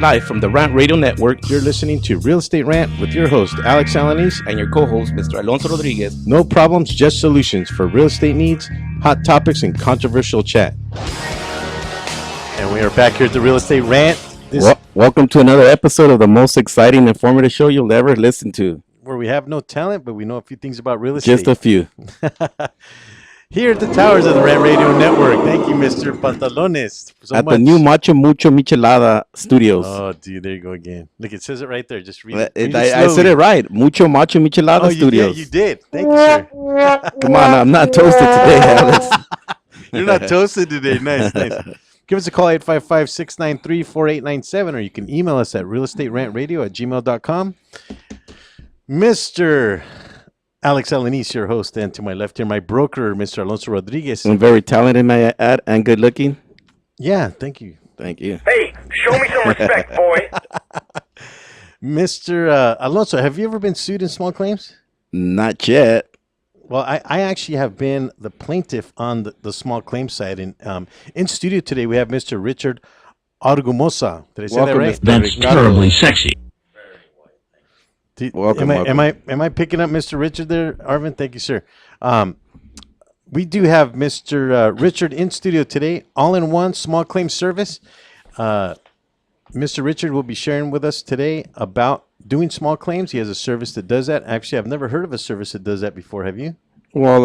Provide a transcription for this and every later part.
Live from the Rant Radio Network, you're listening to Real Estate Rant with your host, Alex Alanis, and your co-host, Mr. Alonso Rodriguez. No problems, just solutions for real estate needs, hot topics, and controversial chat. And we are back here at the Real Estate Rant. Welcome to another episode of the most exciting, informative show you'll ever listen to. Where we have no talent, but we know a few things about real estate. Just a few. Here at the towers of the Rant Radio Network. Thank you, Mr. Pantalones. At the new Macho Mucho Michelada Studios. Oh, dude, there you go again. Look, it says it right there. Just read it. I said it right. Mucho Macho Michelada Studios. You did. Thank you, sir. Come on, I'm not toasted today, Alex. You're not toasted today. Nice. Give us a call, 855-693-4897, or you can email us at realestaterantradio@gmail.com. Mr. Alex Alanis, your host, and to my left here, my broker, Mr. Alonso Rodriguez. I'm very talented, may I add, and good looking. Yeah, thank you. Thank you. Hey, show me some respect, boy. Mr. Alonso, have you ever been sued in small claims? Not yet. Well, I actually have been the plaintiff on the small claims side. And in studio today, we have Mr. Richard Argumosa. Did I say that right? That's terribly sexy. Welcome. Am I picking up Mr. Richard there, Arvin? Thank you, sir. We do have Mr. Richard in studio today, all-in-one small claim service. Mr. Richard will be sharing with us today about doing small claims. He has a service that does that. Actually, I've never heard of a service that does that before. Have you? Well,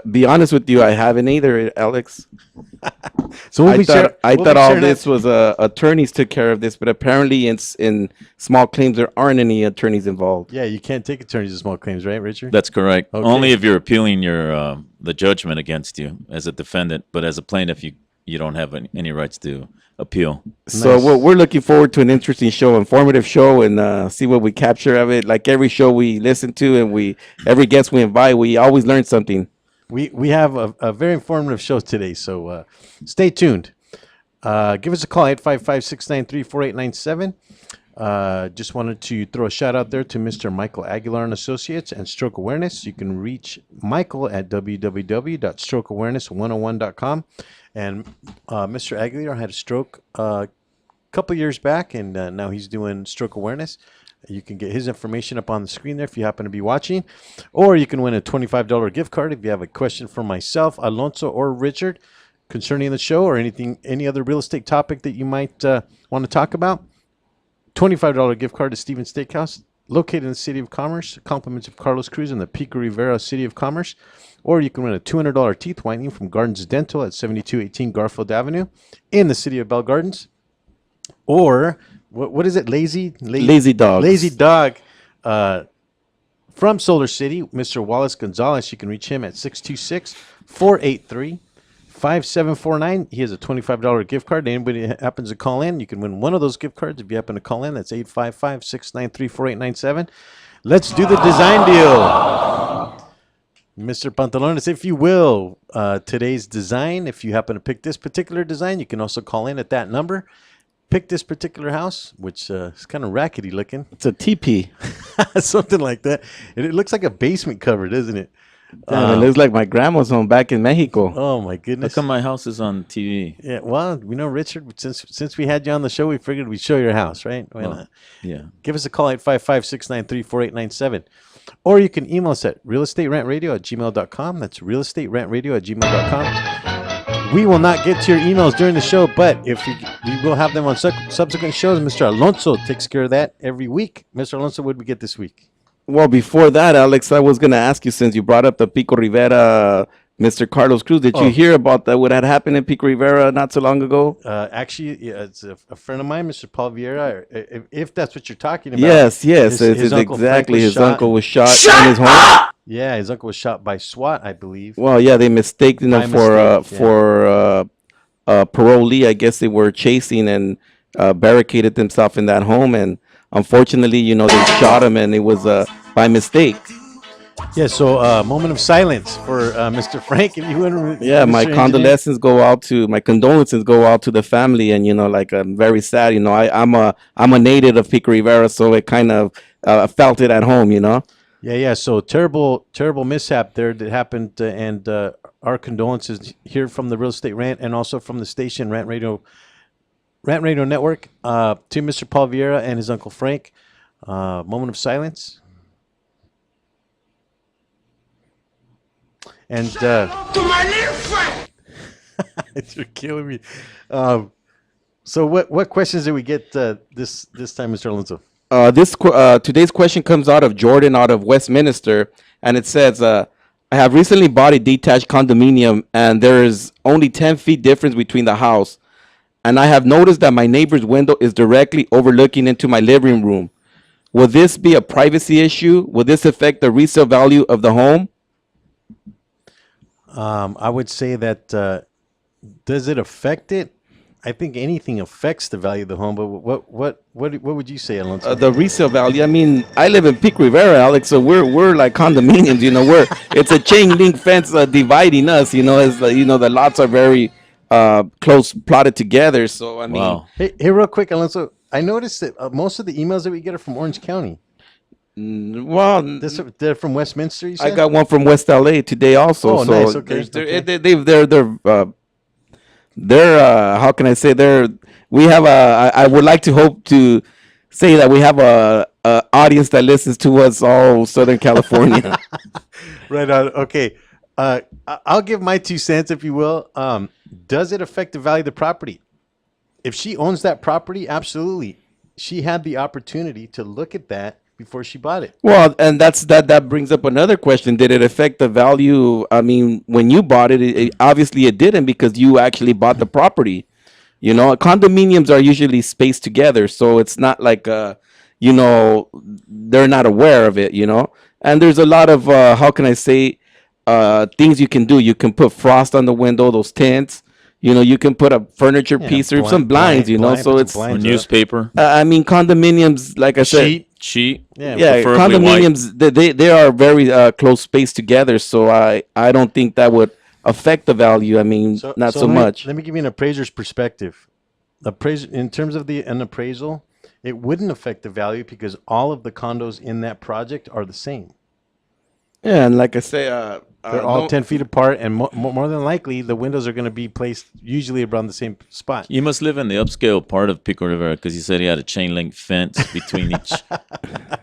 be honest with you, I haven't either, Alex. So I thought all this was attorneys took care of this, but apparently in small claims there aren't any attorneys involved. Yeah, you can't take attorneys in small claims, right, Richard? That's correct. Okay. Only if you're appealing your the judgment against you as a defendant, but as a plaintiff, you don't have any rights to appeal. So we're looking forward to an interesting show, informative show, and see what we capture of it. Like every show we listen to and every guest we invite, we always learn something. We have a very informative show today, so stay tuned. Give us a call, 855-693-4897. Just wanted to throw a shout out there to Mr. Michael Aguilar and Associates and Stroke Awareness. You can reach Michael at www.strokeawareness101.com. And Mr. Aguilar had a stroke a couple years back, and now he's doing stroke awareness. You can get his information up on the screen there if you happen to be watching. Or you can win a $25 gift card if you have a question for myself, Alonso, or Richard concerning the show or any other real estate topic that you might want to talk about. $25 gift card to Stevens Steakhouse, located in the City of Commerce. Compliments of Carlos Cruz in the Pico Rivera City of Commerce. Or you can win a $200 teeth whitening from Gardens Dental at 7218 Garfield Avenue in the City of Bell Gardens. Or, what is it? Lazy Dog. Lazy Dog from Solar City, Mr. Wallace Gonzalez. You can reach him at 626-483-5749. He has a $25 gift card. Anybody happens to call in, you can win one of those gift cards if you happen to call in. That's 855-693-4897. Let's do the design deal. Mr. Pantalones, if you will, today's design, if you happen to pick this particular design, you can also call in at that number. Pick this particular house, which is kind of rackety looking. It's a teepee. Something like that. It looks like a basement cover, doesn't it? It looks like my grandma's home back in Mexico. Oh, my goodness. How come my house is on TV? Yeah, well, we know, Richard, since we had you on the show, we figured we'd show your house, right? Why not? Yeah. Give us a call, 855-693-4897. Or you can email us at realestaterantradio@gmail.com. That's realestaterantradio@gmail.com. We will not get to your emails during the show, but we will have them on subsequent shows. Mr. Alonso takes care of that every week. Mr. Alonso, what did we get this week? Well, before that, Alex, I was going to ask you, since you brought up the Pico Rivera, Mr. Carlos Cruz, did you hear about what had happened in Pico Rivera not so long ago? Actually, yeah, it's a friend of mine, Mr. Paul Vieira, if that's what you're talking about. Yes. His uncle his uncle was shot in his home. Yeah, his uncle was shot by SWAT, I believe. Well, yeah, they mistaken him for parolee. I guess they were chasing and barricaded themselves in that home, and unfortunately, they shot him, and it was by mistake. Yeah, so moment of silence for Mr. Frank, if you wouldn't. Yeah, my condolences go out to the family, and I'm very sad. I'm a native of Pico Rivera, so it kind of felt it at home. Yeah. So terrible mishap there that happened, and our condolences here from the Real Estate Rant and also from the station Rant Radio Rant Radio Network. To Mr. Paul Vieira and his Uncle Frank. Moment of silence. And To my little friend. you're killing me. So what questions did we get this time, Mr. Alonso? Today's question comes out of Jordan, out of Westminster, and it says, "I have recently bought a detached condominium, and there is only 10 feet difference between the house, and I have noticed that my neighbor's window is directly overlooking into my living room. Will this be a privacy issue? Will this affect the resale value of the home?" I would say that does it affect it? I think anything affects the value of the home. But what would you say, Alonso? The resale value. I mean, I live in Pico Rivera, Alex. So we're like condominiums. It's a chain link fence dividing us. It's the lots are very close plotted together. So I mean, Wow. Hey, real quick, Alonso. I noticed that most of the emails that we get are from Orange County. well, They're from Westminster. You I said? got one from West LA today also. Oh, so nice, okay, they're how can I say we have I would like to hope to say that we have a audience that listens to us all Southern California. Right on. Okay. I'll give my 2 cents, if you will. Does it affect the value of the property? If she owns that property, absolutely. She had the opportunity to look at that before she bought it. Well, and that brings up another question. Did it affect the value? I mean, when you bought it, obviously it didn't, because you actually bought the property. Condominiums are usually spaced together, so it's not like they're not aware of it. And there's a lot of how can I say things you can do. You can put frost on the window, those tints. You can put a furniture piece or some blinds. So it's Or newspaper. I mean, condominiums, like I said. Sheet. Yeah, preferably condominiums, they are very close spaced together, so I don't think that would affect the value. I mean, not so much. Let me give you an appraiser's perspective. In terms of an appraisal, it wouldn't affect the value because all of the condos in that project are the same. Yeah, and like I say, They're all 10 feet apart, and more than likely, the windows are going to be placed usually around the same spot. You must live in the upscale part of Pico Rivera, because he said he had a chain link fence between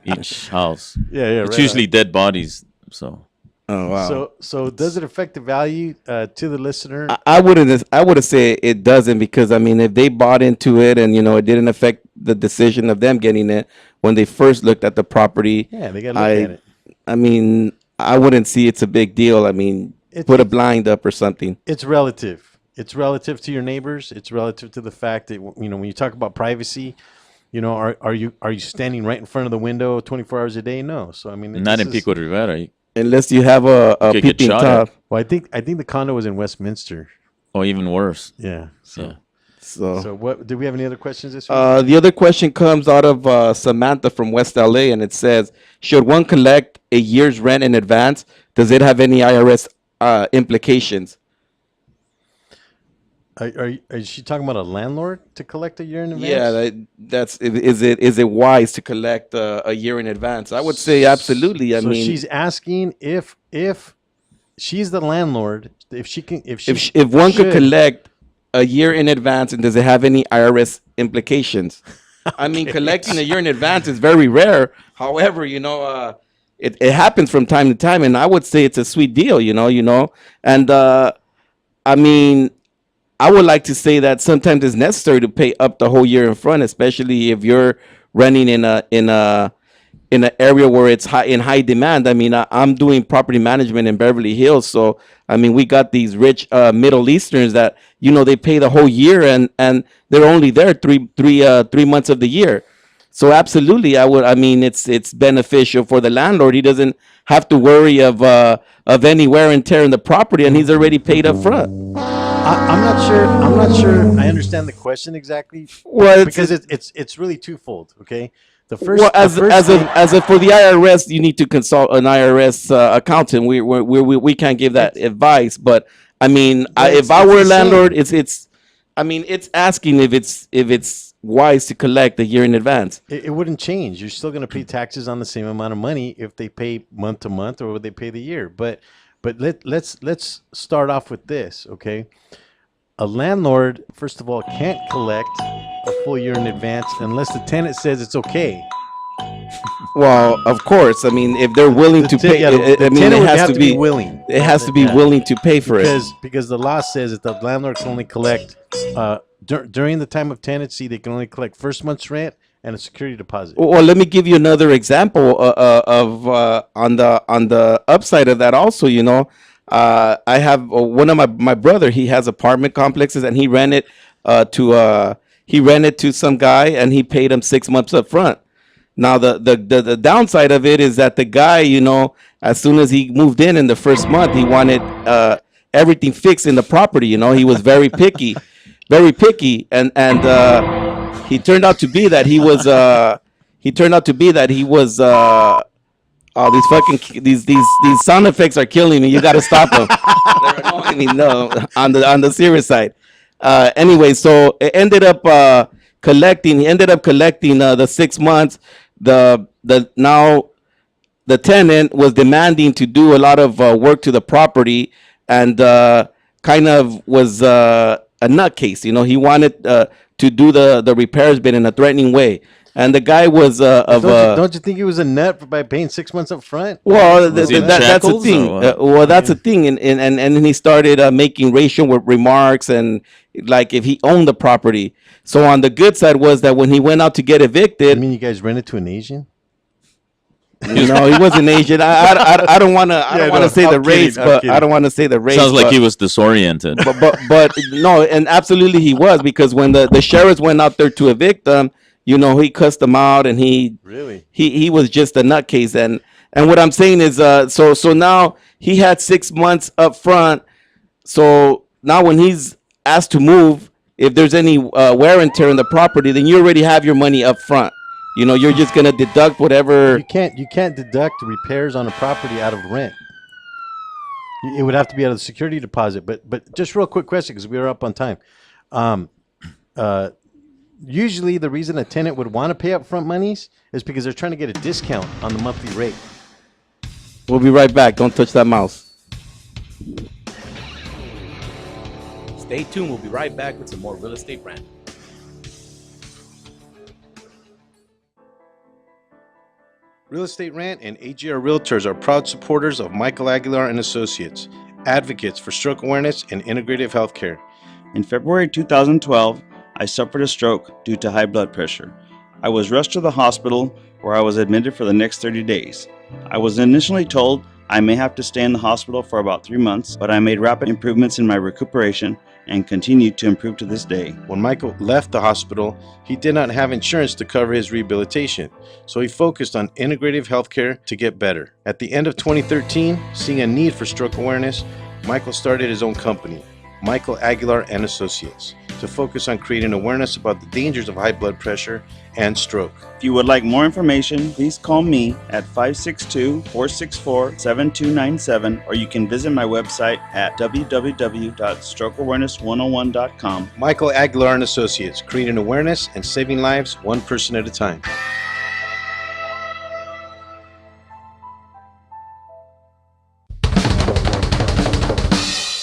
each house. Yeah, It's right usually dead bodies. So Oh wow. So does it affect the value to the listener? I wouldn't say it doesn't, because I mean, if they bought into it and it didn't affect the decision of them getting it when they first looked at the property. Yeah, they got to look at it. I mean, I wouldn't see it's a big deal. I mean, put a blind up or something. It's relative. It's relative to your neighbors. It's relative to the fact that when you talk about privacy, are you standing right in front of the window 24 hours a day? No. So I mean, not in Pico Rivera. Unless you have a could get peeping shot top. Well, I think the condo was in Westminster. Or even worse. Yeah. Yeah. So what? Do we have any other questions this week? The other question comes out of Samantha from West LA, and it says, should one collect a year's rent in advance? Does it have any IRS implications? Is she talking about a landlord to collect a year in advance? Yeah, is it wise to collect a year in advance? I would say absolutely. I mean, she's asking if she's the landlord, if one could collect a year in advance, and does it have any IRS implications? I mean, collecting a year in advance is very rare. However, it happens from time to time, and I would say it's a sweet deal, and I mean, I would like to say that sometimes it's necessary to pay up the whole year in front, especially if you're running in an area where it's in high demand. I mean, I'm doing property management in Beverly Hills, so I mean, we got these rich Middle Easterns that they pay the whole year, and they're only there 3 months of the year. So absolutely, I mean, it's beneficial for the landlord. He doesn't have to worry of any wear and tear in the property, and he's already paid up front. I'm not sure. I understand the question exactly. Well, because it's really twofold. Okay, the For first the IRS, you need to consult an IRS accountant. We can't give that advice, but I mean, if I were a landlord, it's asking if it's wise to collect a year in advance. It wouldn't change. You're still going to pay taxes on the same amount of money if they pay month to month or would they pay the year. But let's start off with this, okay? A landlord, first of all, can't collect a full year in advance unless the tenant says it's okay. Well, of course. I mean, if they're willing to pay, Yeah, the I mean, tenant it would has have to be willing. It has to be Yeah. willing to pay for it. Because the law says that the landlord can only collect during the time of tenancy. They can only collect first month's rent and a security deposit. Well, let me give you another example of on the upside of that. Also, I have one of my brother. He has apartment complexes, and he rented to some guy, and he paid him 6 months up front. Now the downside of it is that the guy, as soon as he moved in the first month, he wanted everything fixed in the property. He was very picky, very picky, and he turned out to be that he was oh, these sound effects are killing me. You got to stop them. They're annoying me. No, on the serious side. Anyway, so it ended up collecting. He ended up collecting the 6 months. Now the tenant was demanding to do a lot of work to the property, and kind of was a nutcase. He wanted to do the repairs, but in a threatening way. And the guy was Don't you think he was a nut by paying 6 months up front? well, Was he in that's the shackles thing. or what? Well, that's the thing, and then he started making racial remarks, and like if he owned the property. So on the good side was that when he went out to get I evicted, mean, you guys rented to an Asian? no, he wasn't Asian. I don't want to. I don't want to say the I'm race, kidding, I'm but kidding. I don't want to say the race. Sounds like but, he was disoriented. but no, and absolutely he was, because when the sheriffs went out there to evict him, he cussed them out, and Really? he was just a nutcase. And what I'm saying is, so now he had 6 months up front. So now when he's asked to move, if there's any wear and tear in the property, then you already have your money up front. You're just gonna deduct whatever. You can't deduct repairs on a property out of rent. It would have to be out of the security deposit. But just real quick question, because we are up on time. Usually the reason a tenant would want to pay upfront monies is because they're trying to get a discount on the monthly rate. We'll be right back. Don't touch that mouse. Stay tuned. We'll be right back with some more real estate rant. Real Estate Rant and AGR Realtors are proud supporters of Michael Aguilar and Associates, advocates for stroke awareness and integrative healthcare. In February 2012, I suffered a stroke due to high blood pressure. I was rushed to the hospital where I was admitted for the next 30 days. I was initially told I may have to stay in the hospital for about 3 months, but I made rapid improvements in my recuperation and continued to improve to this day. When Michael left the hospital, he did not have insurance to cover his rehabilitation, so he focused on integrative healthcare to get better. At the end of 2013, seeing a need for stroke awareness, Michael started his own company, Michael Aguilar and Associates, to focus on creating awareness about the dangers of high blood pressure and stroke. If you would like more information, please call me at 562-464-7297, or you can visit my website at www.strokeawareness101.com. Michael Aguilar and Associates, creating awareness and saving lives one person at a time.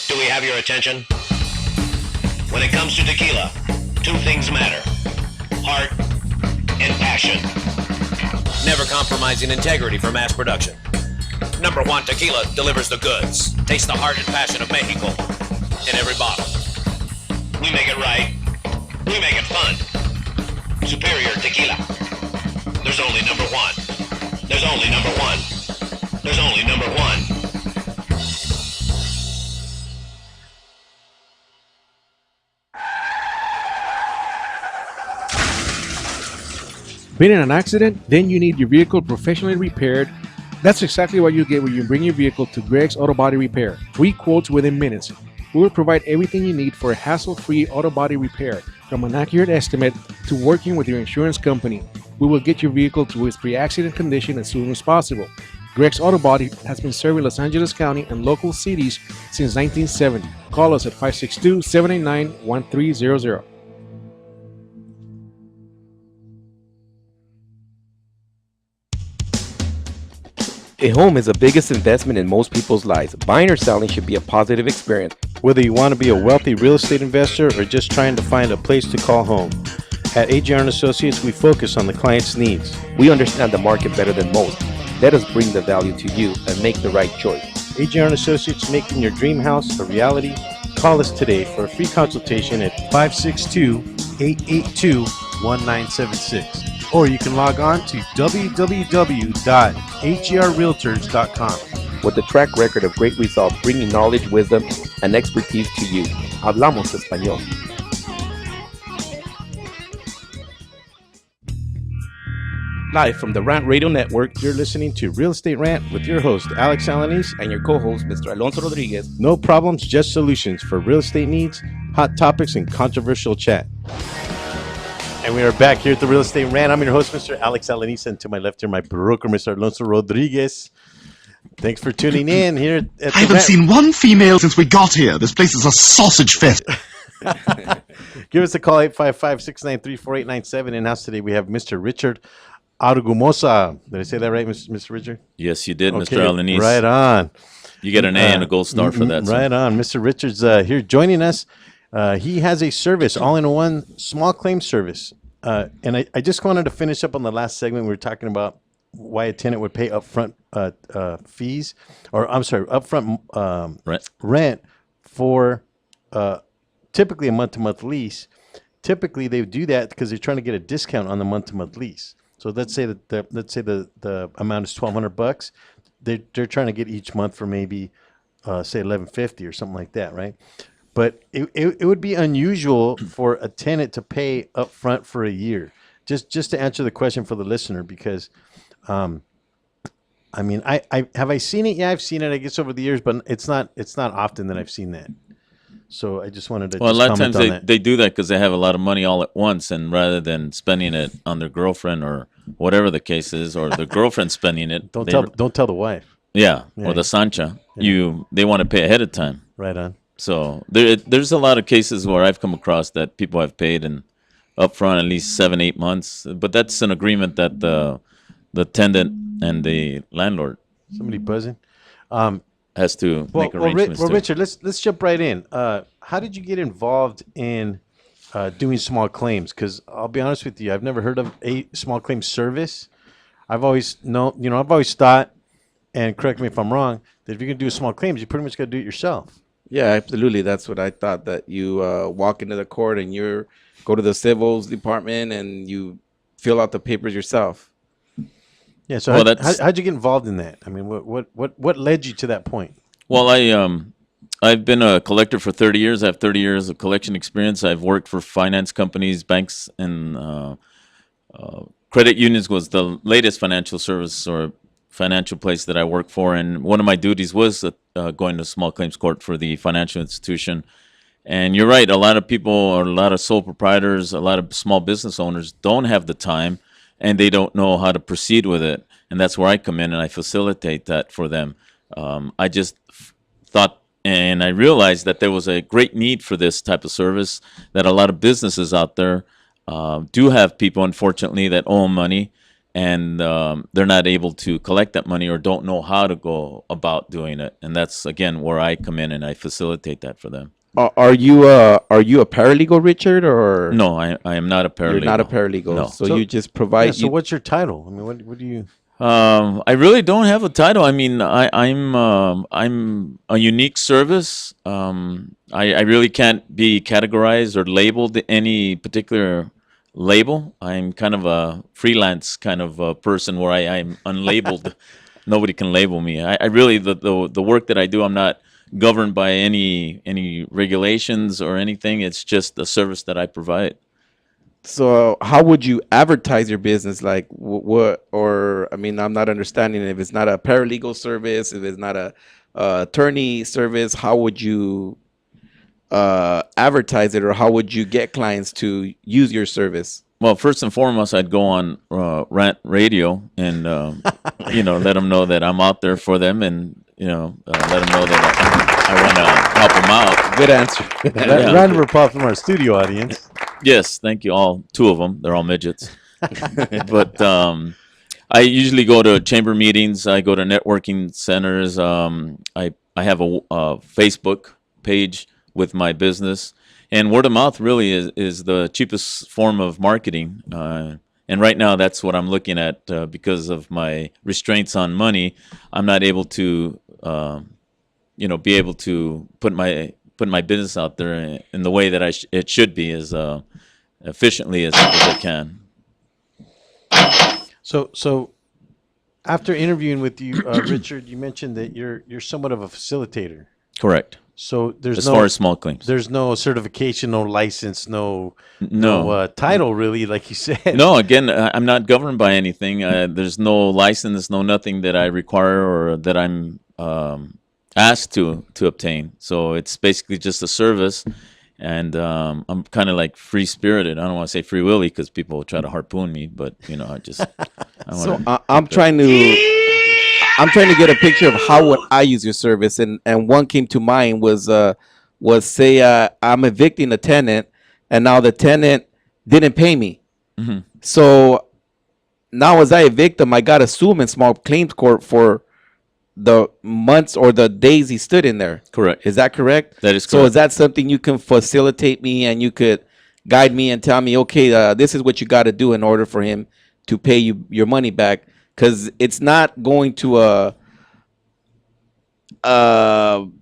Do we have your attention? When it comes to tequila, two things matter: heart and passion. Never compromising integrity for mass production. Number one Tequila delivers the goods. Taste the heart and passion of Mexico in every bottle. We make it right. We make it fun. Superior Tequila. There's only number one. There's only number one. There's only number one. Been in an accident? Then you need your vehicle professionally repaired. That's exactly what you get when you bring your vehicle to Greg's Auto Body Repair. Free quotes within minutes. We will provide everything you need for a hassle-free auto body repair, from an accurate estimate to working with your insurance company. We will get your vehicle to its pre-accident condition as soon as possible. Greg's Auto Body has been serving Los Angeles County and local cities since 1970. Call us at 562-789-1300. A home is the biggest investment in most people's lives. Buying or selling should be a positive experience. Whether you want to be a wealthy real estate investor or just trying to find a place to call home, At AGR and Associates, we focus on the client's needs. We understand the market better than most. Let us bring the value to you and make the right choice. AGR and Associates, making your dream house a reality. Call us today for a free consultation at 562-882-1976. Or you can log on to www.agrrealtors.com. With a track record of great results, bringing knowledge, wisdom, and expertise to you. Hablamos español. Live from the Rant Radio Network, You're listening to Real Estate Rant with your host, Alex Alanis. And your co-host, Mr. Alonso Rodriguez. No problems, just solutions for real estate needs, hot topics, and controversial chat. And we are back here at the Real Estate Rant. I'm your host, Mr. Alex Alanis, and to my left here, my broker, Mr. Alonso Rodriguez. Thanks for tuning in here at the I haven't seen one female since we got here. This place is a sausage fest. Give us a call, 855-693-4897. In house today, we have Mr. Richard Argumosa. Did I say that right, Mr. Richard? Yes, you did, Mr. Alanis. Right on. You get an A and a gold star for that. Right on. Mr. Richard's here joining us. He has a service, all-in-one small claim service. And I just wanted to finish up on the last segment. We were talking about why a tenant would pay upfront fees, or I'm sorry, upfront rent for typically a month-to-month lease. Typically, they would do that because they're trying to get a discount on the month-to-month lease. So let's say that the amount is $1,200. They're trying to get each month for maybe say $1,150 or something like that, right? But it would be unusual for a tenant to pay upfront for a year. Just to answer the question for the listener, because I mean, have I seen it? Yeah, I've seen it, I guess, over the years, but it's not often that I've seen that. So I just wanted to. Well, just a lot of comment times on that. they do that because they have a lot of money all at once, and rather than spending it on their girlfriend or whatever the case is, or the girlfriend spending it, Don't tell the wife. Yeah, Yeah. or the Sancha. They want to pay ahead of time. Right on. So there's a lot of cases where I've come across that people have paid and upfront at least 7-8 months, but that's an agreement that the tenant and the landlord Somebody buzzing. has to make arrangements. Well, to. Richard, let's jump right in. How did you get involved in doing small claims? Because I'll be honest with you, I've never heard of a small claim service. I've always thought, and correct me if I'm wrong, that if you're gonna do small claims, you pretty much got to do it yourself. yeah, absolutely. That's what I thought. That you walk into the court and you go to the civils department and you fill out the papers yourself. Yeah. So Well, how'd you get involved in that? I mean, what led you to that point? Well, I've been a collector for 30 years. I have 30 years of collection experience. I've worked for finance companies, banks, and credit unions was the latest financial service or financial place that I worked for. And one of my duties was going to small claims court for the financial institution. And you're right, a lot of people, or a lot of sole proprietors, a lot of small business owners don't have the time and they don't know how to proceed with it. And that's where I come in and I facilitate that for them. I just thought and I realized that there was a great need for this type of service, that a lot of businesses out there do have people, unfortunately, that owe money and they're not able to collect that money or don't know how to go about doing it. And that's, again, where I come in and I facilitate that for them. Are you a paralegal, Richard, or No, I am not a paralegal. you're not a paralegal? No. So you just provide. So what's your title? I mean, what do you? I really don't have a title. I mean, I'm a unique service. I really can't be categorized or labeled any particular label. I'm kind of a freelance kind of a person where I'm unlabeled. Nobody can label me. I really the work that I do, I'm not governed by any regulations or anything. It's just a service that I provide. So how would you advertise your business? Like what? Or I mean, I'm not understanding if it's not a paralegal service, if it's not a attorney service. How would you advertise it, or how would you get clients to use your service? Well, first and foremost, I'd go on Rant Radio and let them know that I'm out there for them, and let them know that I want to help them out. Good answer. Yeah. Round of applause from our studio audience. Yes, thank you. All two of them. They're all midgets. But I usually go to chamber meetings. I go to networking centers. I have a Facebook page with my business. and word of mouth really is the cheapest form of marketing. And right now, that's what I'm looking at because of my restraints on money. I'm not able to, be able to put my business out there in the way that it should be as efficiently as I can. So after interviewing with you, Richard, you mentioned that you're somewhat of a facilitator. Correct. So there's As no far as small claims. there's no certification, no license, no No. title really, like you said. No, again, I'm not governed by anything. There's no license, no nothing that I require or that I'm asked to obtain. So it's basically just a service, and I'm kind of like free spirited. I don't want to say free willy because people will try to harpoon me, but I just So I'm trying to get a picture of how would I use your service, and one came to mind was say I'm evicting a tenant, and now the tenant didn't pay me. Mm-hmm. So now as I evict him, I got to sue him in small claims court for the months or the days he stood in there. Correct. Is that correct? That is So correct. is that something you can facilitate me and you could guide me and tell me, okay, this is what you got to do in order for him to pay you your money back? Because it's not going to a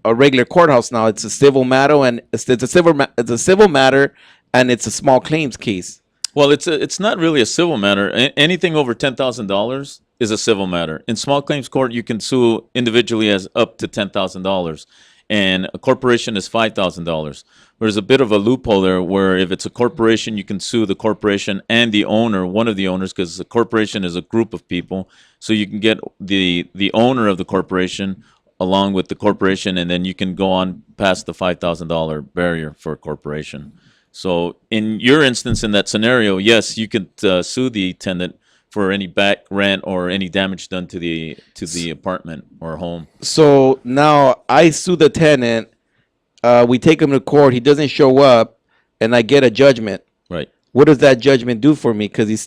regular courthouse now. It's a civil matter, and it's a civil matter, and it's a small claims case. Well, it's not really a civil matter. Anything over $10,000 is a civil matter. In small claims court, you can sue individually as up to $10,000, and a corporation is $5,000. There's a bit of a loophole there where if it's a corporation, you can sue the corporation and the owner, one of the owners, because the corporation is a group of people. So you can get the owner of the corporation along with the corporation, and then you can go on past the $5,000 barrier for a corporation. So in your instance, in that scenario, yes, you could sue the tenant for any back rent or any damage done to the apartment or home. So now I sue the tenant. We take him to court. He doesn't show up, and I get a judgment. Right. What does that judgment do for me? Because it's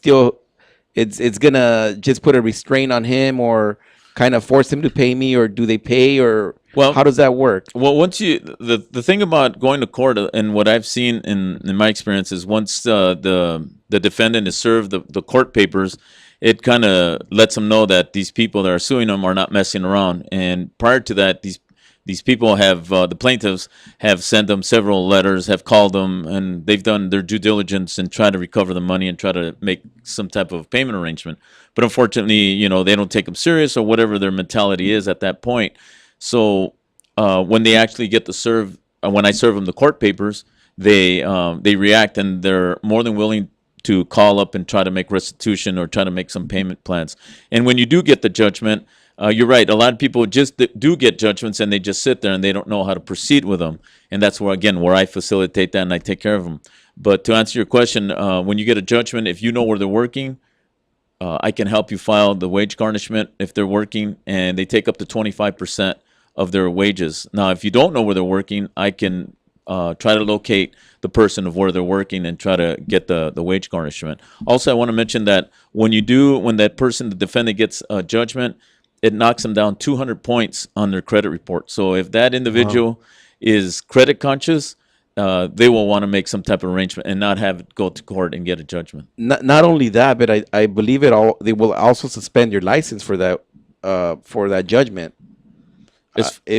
gonna just put a restraint on him, or kind of force him to pay me, or do they pay, or how does that work? Well, once the thing about going to court and what I've seen in my experience is once the defendant is served the court papers, it kind of lets them know that these people that are suing them are not messing around. And prior to that, these people have the plaintiffs have sent them several letters, have called them, and they've done their due diligence and try to recover the money and try to make some type of payment arrangement. But unfortunately, they don't take them serious or whatever their mentality is at that point. So when they actually get to serve, when I serve them the court papers, they react, and they're more than willing to call up and try to make restitution or try to make some payment plans. And when you do get the judgment, you're right. A lot of people just do get judgments and they just sit there and they don't know how to proceed with them. And that's where I facilitate that and I take care of them. But to answer your question, when you get a judgment, if you know where they're working, I can help you file the wage garnishment if they're working, and they take up to 25% of their wages. Now, if you don't know where they're working, I can try to locate the person of where they're working and try to get the wage garnishment. Also, I want to mention that when that person, the defendant, gets a judgment, it knocks them down 200 points on their credit report. So if that individual is credit conscious, they will want to make some type of arrangement and not have it go to court and get a judgment. Not only that, but I believe they will also suspend your license for that judgment. The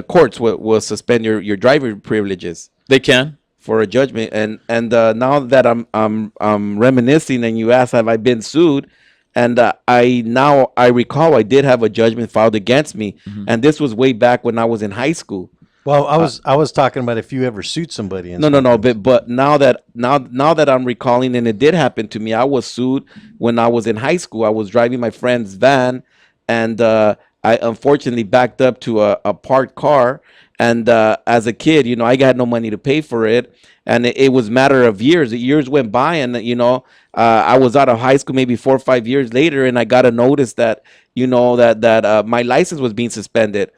courts will suspend your driver privileges. They can for a judgment. And now that I'm reminiscing, and you asked, have I been sued? And I recall I did have a judgment filed against me, and this was way back when I was in high school. Well, I was talking about if you ever sued somebody. No. But now that I'm recalling, and it did happen to me, I was sued when I was in high school. I was driving my friend's van, and I unfortunately backed up to a parked car. And as a kid, I got no money to pay for it, and it was a matter of years. The years went by, and I was out of high school maybe 4 or 5 years later, and I got a notice that that my license was being suspended.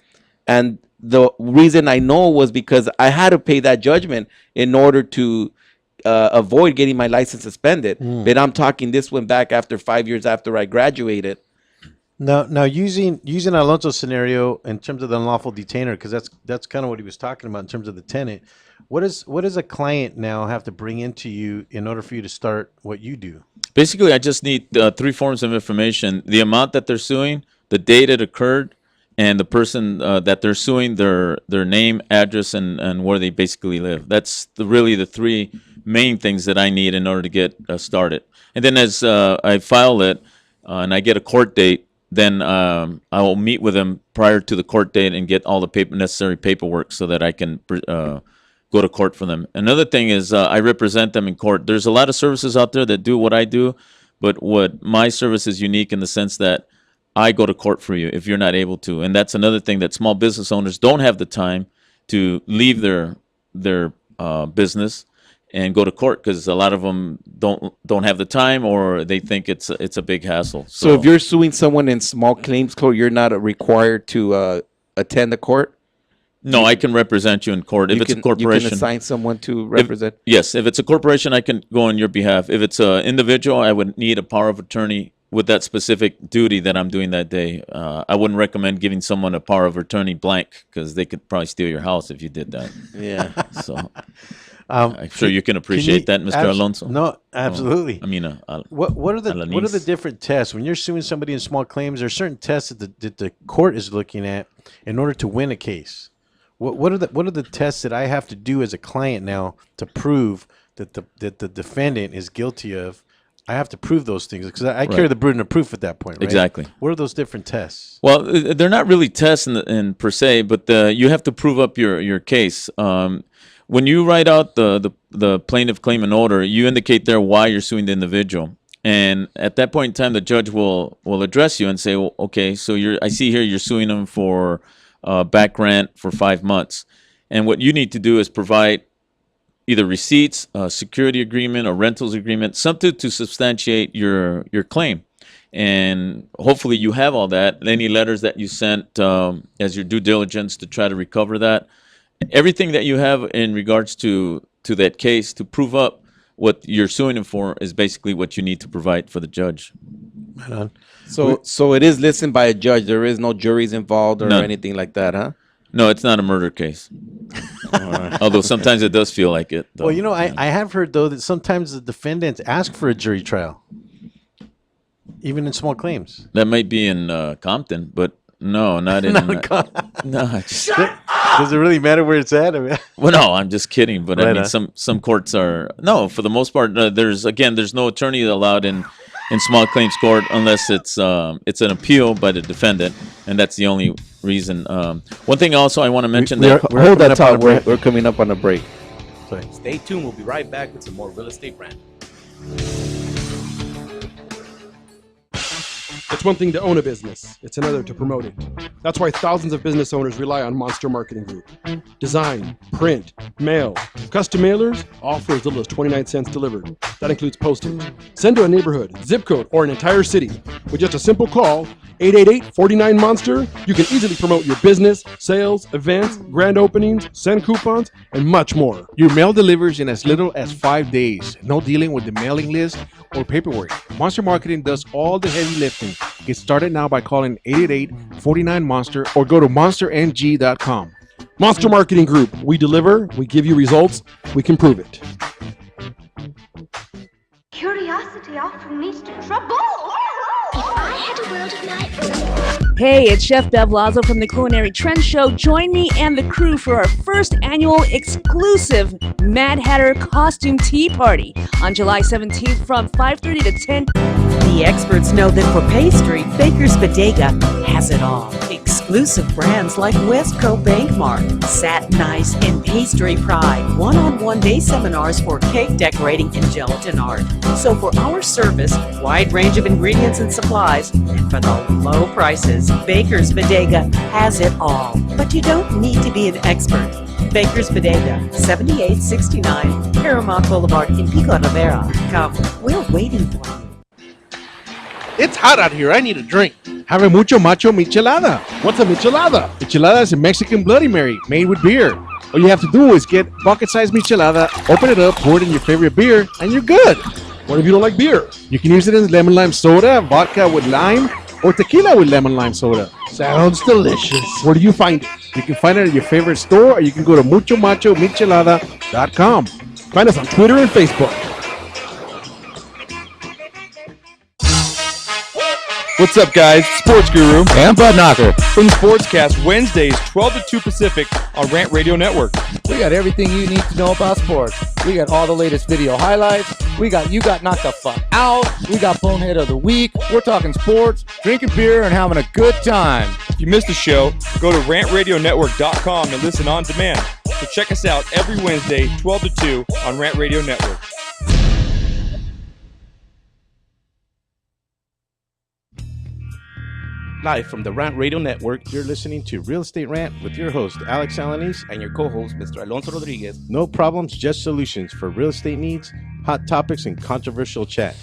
And the reason I know was because I had to pay that judgment in order to avoid getting my license suspended. But I'm talking, this went back after 5 years after I graduated. Now, using Alonso's scenario in terms of the unlawful detainer, because that's kind of what he was talking about in terms of the tenant. What does a client now have to bring into you in order for you to start what you do? Basically, I just need three forms of information: the amount that they're suing, the date it occurred, and the person that they're suing, their name, address, and where they basically live. That's really the three main things that I need in order to get started. And then as I file it and I get a court date, then I will meet with them prior to the court date and get all the necessary paperwork so that I can go to court for them. Another thing is I represent them in court. There's a lot of services out there that do what I do, but what my service is unique in the sense that I go to court for you if you're not able to. And that's another thing, that small business owners don't have the time to leave their business and go to court, because a lot of them don't have the time, or they think it's a big hassle. So if you're suing someone in small claims court, you're not required to attend the court? No, I can represent you in court. If it's a corporation, you can assign someone to represent. Yes, if it's a corporation, I can go on your behalf. If it's an individual, I would need a power of attorney with that specific duty that I'm doing that day. I wouldn't recommend giving someone a power of attorney blank, because they could probably steal your house if you did that. Yeah. So I'm sure you can appreciate that, Mr. Alonso. No, absolutely. I mean, what are the different tests when you're suing somebody in small claims? There are certain tests that the court is looking at in order to win a case. What are the tests that I have to do as a client now to prove that the defendant is guilty of? I have to prove those things, because I carry the burden of proof at that point, right? Exactly. What are those different tests? Well, they're not really tests in per se, but you have to prove up your case. When you write out the plaintiff claimant order, you indicate there why you're suing the individual. And at that point in time, the judge will address you and say, well, okay, so I see here you're suing them for back rent for 5 months. And what you need to do is provide either receipts, a security agreement, a rentals agreement, something to substantiate your claim. And hopefully you have all that. Any letters that you sent as your due diligence to try to recover that. Everything that you have in regards to that case to prove up what you're suing him for is basically what you need to provide for the judge. Right on. So it is listened by a judge. There is no juries involved or anything like that, huh? No, it's not a murder case. Although sometimes it does feel like it. Though. Well, I have heard, though, that sometimes the defendants ask for a jury trial, even in small claims. That might be in Compton, but no, not in. No, does it really matter where it's at? Well, no, I'm just kidding. But right, I mean, some courts are for the most part. There's no attorney allowed in small claims court unless it's an appeal by the defendant, and that's the only reason. One thing also I want to mention hold that thought. We're coming up on a break. Sorry. Stay tuned. We'll be right back with some more real estate rant. It's one thing to own a business. It's another to promote it. That's why thousands of business owners rely on Monster Marketing Group. Design, print, mail, custom mailers, all for as little as 29 cents delivered. That includes postage. Send to a neighborhood, zip code, or an entire city. With just a simple call, 888-49-MONSTER, you can easily promote your business, sales, events, grand openings, send coupons, and much more. Your mail delivers in as little as 5 days. No dealing with the mailing list or paperwork. Monster Marketing does all the heavy lifting. Get started now by calling 888-49-MONSTER or go to monsterng.com. Monster Marketing Group. We deliver, we give you results, we can prove it. Curiosity often leads to trouble. If I had a world of nightmares. Hey, it's Chef Bev Lazo from the Culinary Trend Show. Join me and the crew for our first annual exclusive Mad Hatter Costume Tea Party on July 17th from 5:30 to 10. The experts know that for pastry, Baker's Bodega has it all. Exclusive brands like Westco Bankmark, Satin Ice, and Pastry Pride. One-on-one day seminars for cake decorating and gelatin art. So for our service, wide range of ingredients and supplies, and for the low prices, Baker's Bodega has it all. But you don't need to be an expert. Baker's Bodega, 7869 Paramount Boulevard in Pico Rivera. Come, we're waiting for you. It's hot out here. I need a drink. Have a mucho macho michelada. What's a michelada? Michelada is a Mexican Bloody Mary made with beer. All you have to do is get bucket-sized michelada, open it up, pour it in your favorite beer, and you're good. What if you don't like beer? You can use it in lemon lime soda, vodka with lime, or tequila with lemon lime soda. Sounds delicious. Where do you find it? You can find it at your favorite store, or you can go to muchomachomichelada.com. Find us on Twitter and Facebook. What's up, guys? Sports Guru And Butt Knocker. from Sportscast, Wednesdays, 12 to 2 Pacific on Rant Radio Network. We got everything you need to know about sports. We got all the latest video highlights. We got You Got Knocked the Fuck Out. We got Bonehead of the Week. We're talking sports, drinking beer, and having a good time. If you missed the show, go to rantradionetwork.com and listen on demand. So check us out every Wednesday, 12 to 2 on Rant Radio Network. Live from the Rant Radio Network, You're listening to Real Estate Rant with your host, Alex Alanis. and your co-host, Mr. Alonso Rodriguez. No problems, just solutions for real estate needs, hot topics, and controversial chat.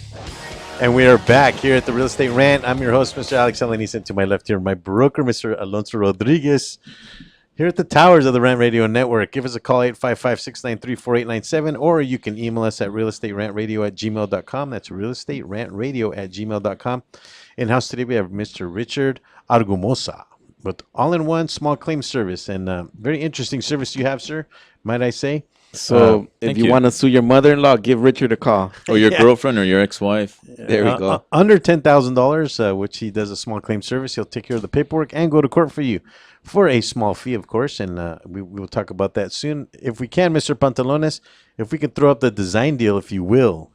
And we are back here at the Real Estate Rant. I'm your host, Mr. Alex Alanis, and to my left here, my broker, Mr. Alonso Rodriguez. Here at the towers of the Rant Radio Network, give us a call, 855-693-4897, or you can email us at realestaterantradio@gmail.com. That's realestaterantradio@gmail.com. In-house today, we have Mr. Richard Argumosa with all-in-one small claim service, and very interesting service you have, sir, might I say. So if Thank you you. want to sue your mother-in-law, give Richard a call. Or your girlfriend or your ex-wife. There we go. Under $10,000, which he does a small claim service. He'll take care of the paperwork and go to court for you for a small fee, of course. And we will talk about that soon. If we can, Mr. Pantalones, if we can throw up the design deal, if you will.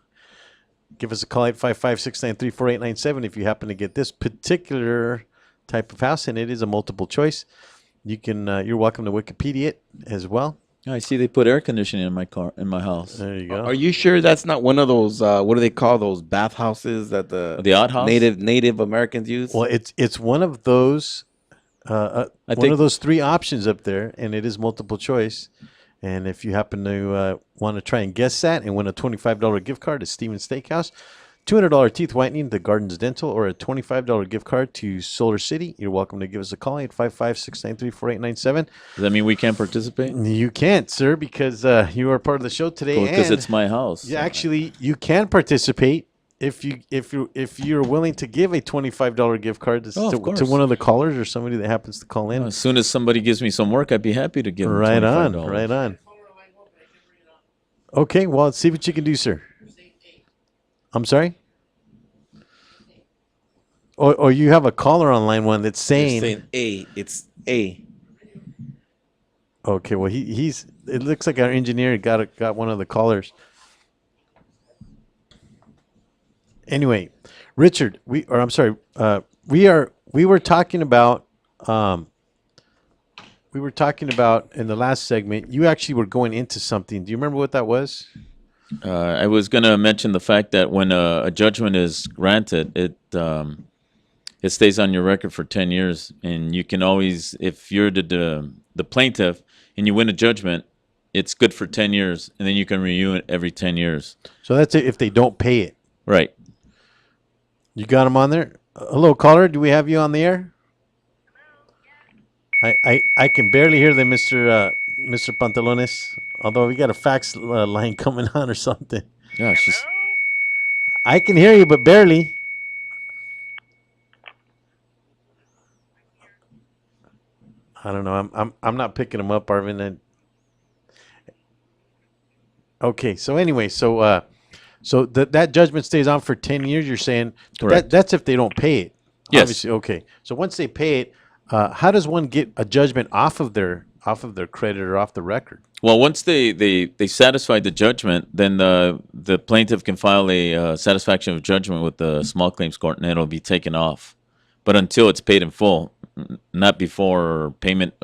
Give us a call, 855-693-4897, if you happen to get this particular type of house, and it is a multiple choice. You can. You're welcome to Wikipedia it as well. I see they put air conditioning in my car, in my house. There you go. Are you sure that's not one of those? What do they call those bathhouses that the outhouse? Native Americans use? Well, it's one of those. One think- of those three options up there, and it is multiple choice. And if you happen to want to try and guess that and win a $25 gift card to Steven's Steakhouse, $200 teeth whitening to Gardens Dental, or a $25 gift card to Solar City, you're welcome to give us a call, 855-693-4897. Does that mean we can't participate? You can't, sir, because you are part of the show today. Because and it's my house. yeah, actually, you can participate if you're willing to give a $25 gift card to, Oh, of to course. one of the callers or somebody that happens to call in. As soon as somebody gives me some work, I'd be happy to give them Right on, $25. right on. Okay, well, let's see what you can do, sir. I'm sorry? Or you have a caller on line one that's saying, A. It's A. okay, well, he's. It looks like our engineer got one of the callers. Anyway, Richard, we were talking about in the last segment. You actually were going into something. Do you remember what that was? I was going to mention the fact that when a judgment is granted, it stays on your record for 10 years. And you can always, if you're the plaintiff and you win a judgment, it's good for 10 years. And then you can renew it every 10 years. So that's it if they don't pay it. Right. You got him on there? Hello, caller. Do we have you on the air? I can barely hear them, Mr. Pantalones. Although we got a fax line coming on or something. Yeah, I can hear you, but barely. I don't know. I'm not picking them up, Arvin. Okay. So anyway, so that judgment stays on for 10 years. You're saying Correct. that's if they don't pay it. Yes. Obviously. Okay. So once they pay it, how does one get a judgment off of their credit or off the record? Well, once they satisfy the judgment, then the plaintiff can file a satisfaction of judgment with the small claims court, and it'll be taken off. But until it's paid in full, not before payment,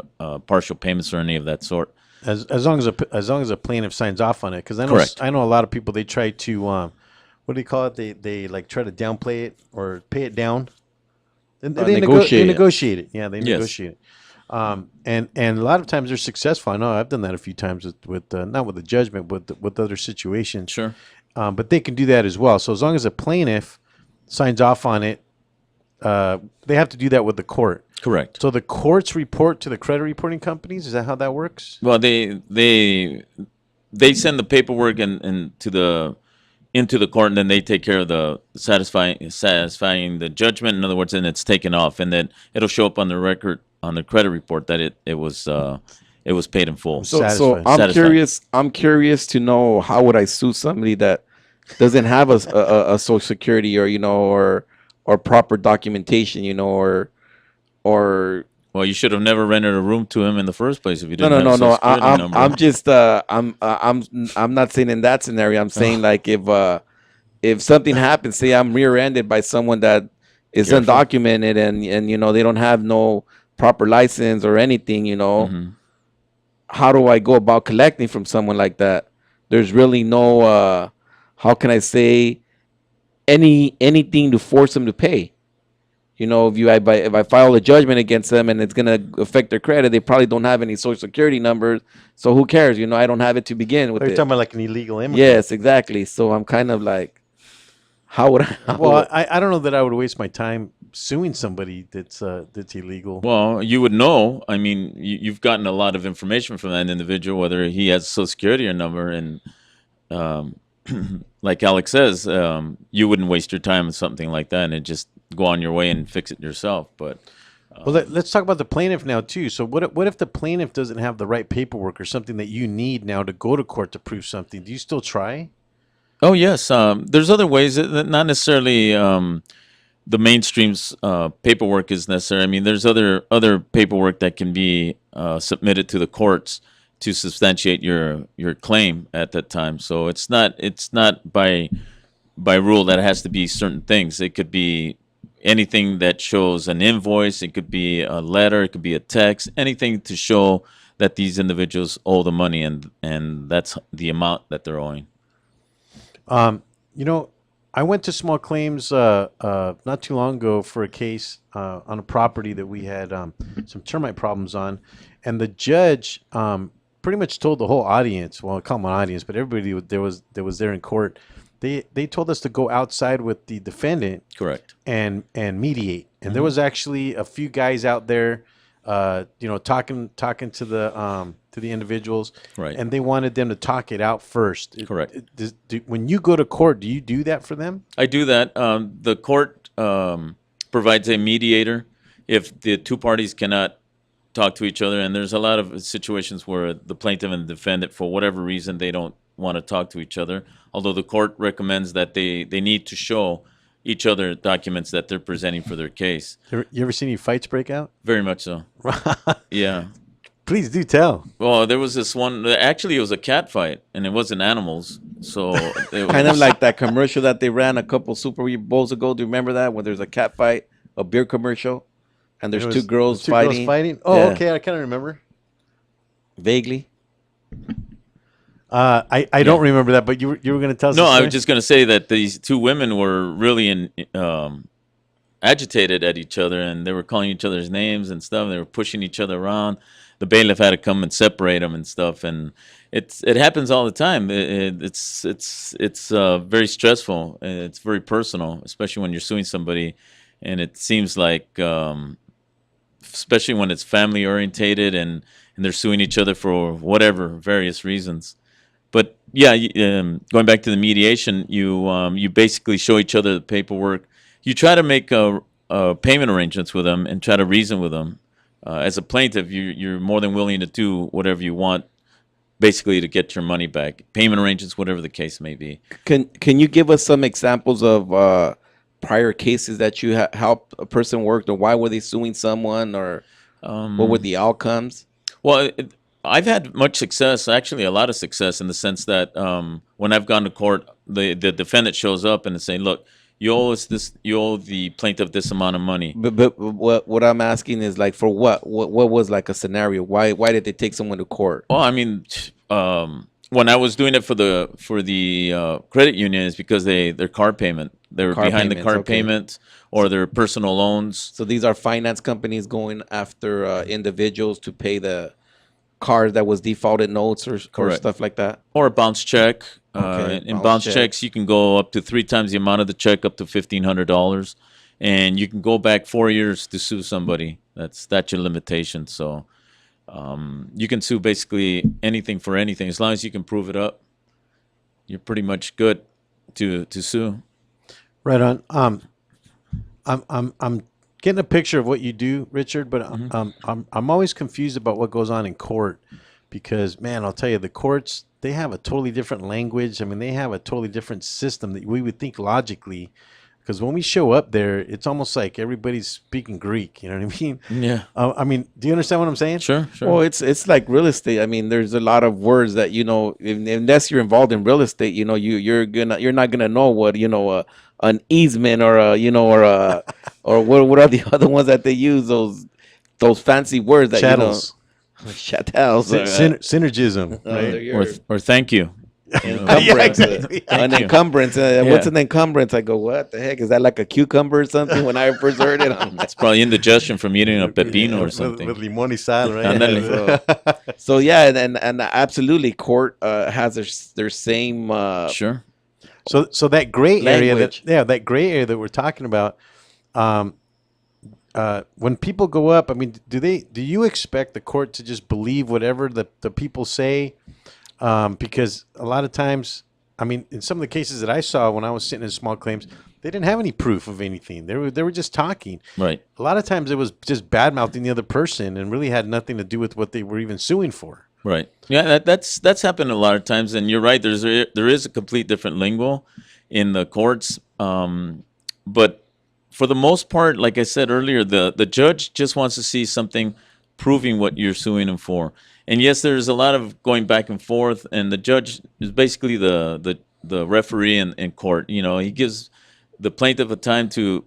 partial payments or any of that sort. As long as a plaintiff signs off on it, because Correct. I know a lot of people, they try to what do you call it? They like try to downplay it or pay it down. They negotiate it. Yeah, they Yes. negotiate it. And a lot of times they're successful. I know I've done that a few times with not with the judgment, but with other situations. Sure. But they can do that as well. So as long as a plaintiff signs off on it, they have to do that with the court. Correct. So the courts report to the credit reporting companies. Is that how that works? Well, they send the paperwork and to the into the court, and then they take care of the satisfying the judgment. In other words, and it's taken off, and then it'll show up on the record on the credit report that it was paid in full. So Satisfied. I'm Satisfied. curious to know, how would I sue somebody that doesn't have a social security, or or proper documentation, or Well, you should have never rented a room to him in the first place if you no, didn't no, have no, a no. social security number. I'm just I'm not saying in that scenario. I'm saying like if something happens, say I'm rear-ended by someone that is Careful. undocumented, and they don't have no proper license or anything, Mhm. how do I go about collecting from someone like that? There's really no how can I say, anything to force them to pay. If I file a judgment against them and it's gonna affect their credit, they probably don't have any social security numbers. So who cares? I don't have it to begin with. Are you It. talking about like an illegal immigrant? Yes, exactly. So I'm kind of like, how would I? Well, I don't know that I would waste my time suing somebody that's illegal. Well, you would know. I mean, you've gotten a lot of information from that individual, whether he has a social security or number, and um, like Alex says, you wouldn't waste your time on something like that, and just go on your way and fix it yourself. But Well, let's talk about the plaintiff now too. So what if the plaintiff doesn't have the right paperwork or something that you need now to go to court to prove something? Do you still try? oh yes, there's other ways that not necessarily the mainstream's paperwork is necessary. I mean, there's other paperwork that can be submitted to the courts to substantiate your claim at that time. So it's not by rule that it has to be certain things. It could be anything that shows an invoice. It could be a letter. It could be a text. Anything to show that these individuals owe the money, and that's the amount that they're owing. I went to small claims not too long ago for a case on a property that we had some termite problems on, and the judge pretty much told the whole audience, well, I call them an audience, but everybody that was there in court, they told us to go outside with the defendant, Correct. and mediate. And there was actually a few guys out there, talking to the individuals, Right. and they wanted them to talk it out first. Correct. When you go to court, do you do that for them? I do that. The court provides a mediator if the two parties cannot talk to each other, and there's a lot of situations where the plaintiff and the defendant, for whatever reason, they don't want to talk to each other. Although the court recommends that they need to show each other documents that they're presenting for their case. You ever seen any fights break out? Very much so. Yeah. Please do tell. Well, there was this one. Actually, it was a cat fight, and it wasn't animals. So it kind of like that commercial that they ran a couple Super Bowls ago. Do you remember that, when there's a cat fight, a beer commercial, and there's two girls fighting? Oh, Yeah. okay, I kind of remember. Vaguely. I don't remember that, but you were going to tell us. No, the I story? was just going to say that these two women were really agitated at each other, and they were calling each other's names and stuff. They were pushing each other around. The bailiff had to come and separate them and stuff, and it happens all the time. It's very stressful, and it's very personal, especially when you're suing somebody, and it seems like, especially when it's family orientated and they're suing each other for whatever various reasons. But yeah, going back to the mediation, you basically show each other the paperwork. You try to make payment arrangements with them and try to reason with them. As a plaintiff, you're more than willing to do whatever you want, basically, to get your money back. Payment arrangements, whatever the case may be. Can you give us some examples of prior cases that you helped a person work, or why were they suing someone, or what were the outcomes? Well, I've had much success, actually a lot of success, in the sense that when I've gone to court, the defendant shows up and is saying, look, you owe us this, you owe the plaintiff this amount of money. But what I'm asking is, like, for what was like a scenario? Why did they take someone to court? Well, I mean, when I was doing it for the credit union, it's because their car payment, they were behind the car payment, or their personal loans. So these are finance companies going after individuals to pay the cars that was defaulted notes or stuff like that, or a bounce check. Okay, In bounce checks, you can go up to 3 times the amount of the check, up to $1,500, and you can go back 4 years to sue somebody. That's statute of limitations. So you can sue basically anything for anything, as long as you can prove it up. You're pretty much good. to sue. Right on. I'm getting a picture of what you do, Richard, but I'm always confused about what goes on in court because, man, I'll tell you, the courts, they have a totally different language. I mean, they have a totally different system that we would think logically. Because when we show up there, it's almost like everybody's speaking Greek. You know what I mean? Yeah. I mean, do you understand what I'm saying? Sure. Well, it's like real estate. I mean, there's a lot of words that unless you're involved in real estate, you're not gonna know what an easement or or what are the other ones that they use, those fancy words that Chattels. Chattels, Synergism, right? Or thank you. Encumbrance. An encumbrance. What's Yeah. an encumbrance? I go, what the heck? Is that like a cucumber or something? When I first heard it, I'm like, It's probably indigestion from eating a pepino or something. With limon y sal, right? Ándale. so yeah, and absolutely, court has their same Sure. So that gray area Language. that gray area that we're talking about, when people go up, I mean, do you expect the court to just believe whatever the people say? Because a lot of times, I mean, in some of the cases that I saw when I was sitting in small claims, they didn't have any proof of anything. They were just talking. Right. A lot of times it was just bad mouthing the other person and really had nothing to do with what they were even suing for. Right. Yeah, that's happened a lot of times, and you're right. There is a complete different lingo in the courts, but for the most part, like I said earlier, the judge just wants to see something proving what you're suing him for. And yes, there's a lot of going back and forth, and the judge is basically the referee in court. He gives the plaintiff a time to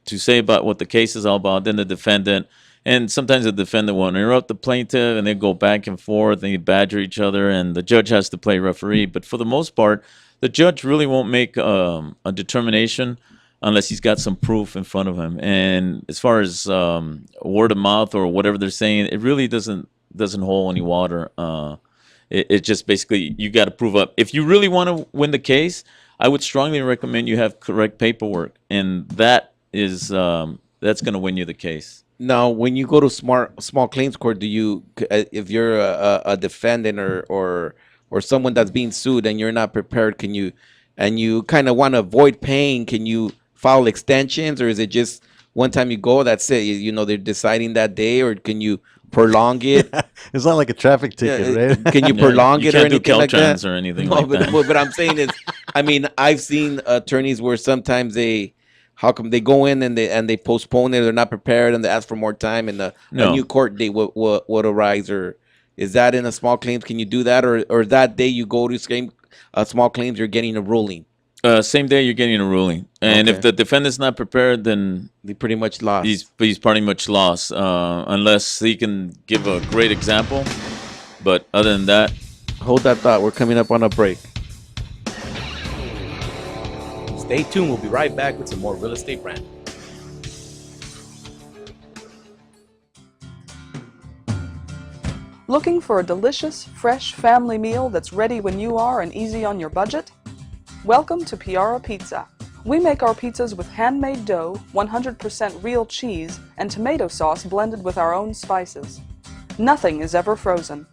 say about what the case is all about, then the defendant. And sometimes the defendant will interrupt the plaintiff, and they go back and forth, and they badger each other, and the judge has to play referee. But for the most part, the judge really won't make a determination unless he's got some proof in front of him. And as far as word of mouth or whatever they're saying, it really doesn't hold any water. It just basically, you got to prove up. If you really want to win the case, I would strongly recommend you have correct paperwork, and that's going to win you the case. Now, when you go to small claims court, do you, if you're a defendant or someone that's being sued and you're not prepared, and you kind of want to avoid paying, can you file extensions, or is it just one time you go, that's it? They're deciding that day, or can you prolong it? It's not like a traffic ticket, right? Can you prolong You it or can't do anything like that? Caltrans or anything No, like but, that. What I'm saying is, I mean, I've seen attorneys where sometimes how come they go in and they postpone it, they're not prepared, and they ask for more time, and a new court date would arise, or is that in a small claims? Can you do that, or that day you go to small claims, you're getting a ruling? Same day you're getting a ruling, and if the defendant's not prepared, then they pretty much lost. He's pretty much lost, unless he can give a great example. But other than that, hold that thought. We're coming up on a break. Stay tuned. We'll be right back with some more Real Estate Rant. Looking for a delicious, fresh family meal that's ready when you are and easy on your budget? Welcome to Piara Pizza. We make our pizzas with handmade dough, 100% real cheese, and tomato sauce blended with our own spices. Nothing is ever frozen.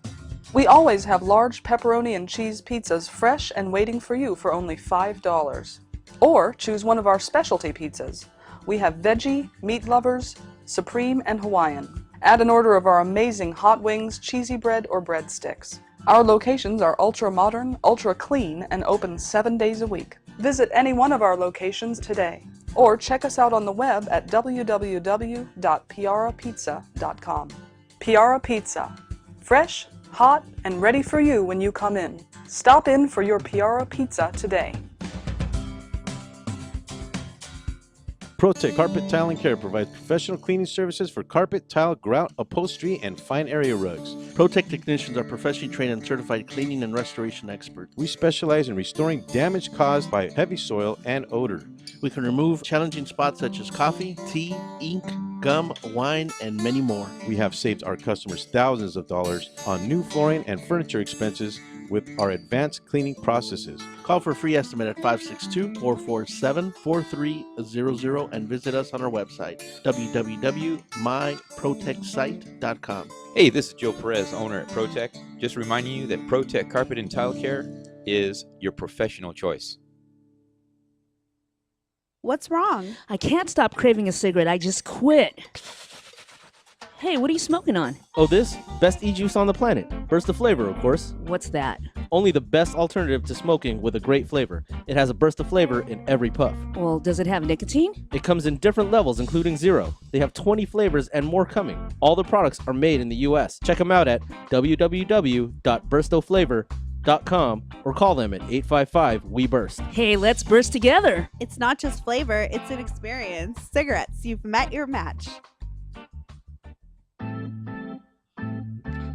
We always have large pepperoni and cheese pizzas fresh and waiting for you for only $5. Or choose one of our specialty pizzas. We have veggie, meat lovers, supreme, and Hawaiian. Add an order of our amazing hot wings, cheesy bread, or breadsticks. Our locations are ultra-modern, ultra-clean, and open 7 days a week. Visit any one of our locations today, or check us out on the web at www.piarapizza.com. Piara Pizza. Fresh, hot, and ready for you when you come in. Stop in for your Piara Pizza today. ProTech Carpet Tile and Care provides professional cleaning services for carpet, tile, grout, upholstery, and fine area rugs. ProTech technicians are professionally trained and certified cleaning and restoration experts. We specialize in restoring damage caused by heavy soil and odor. We can remove challenging spots such as coffee, tea, ink, gum, wine, and many more. We have saved our customers thousands of dollars on new flooring and furniture expenses with our advanced cleaning processes. Call for a free estimate at 562-447-4300 and visit us on our website, www.myprotechsite.com. Hey, this is Joe Perez, owner at ProTech. Just reminding you that ProTech Carpet and Tile Care is your professional choice. What's wrong? I can't stop craving a cigarette. I just quit. Hey, what are you smoking on? Oh, this? Best e-juice on the planet. Burst of flavor, of course. What's that? Only the best alternative to smoking with a great flavor. It has a burst of flavor in every puff. Well, does it have nicotine? It comes in different levels, including 0. They have 20 flavors and more coming. All the products are made in the U.S. Check them out at www.burstoflavor.com or call them at 855-WE-BURST. Hey, let's burst together. It's not just flavor, it's an experience. Cigarettes, you've met your match.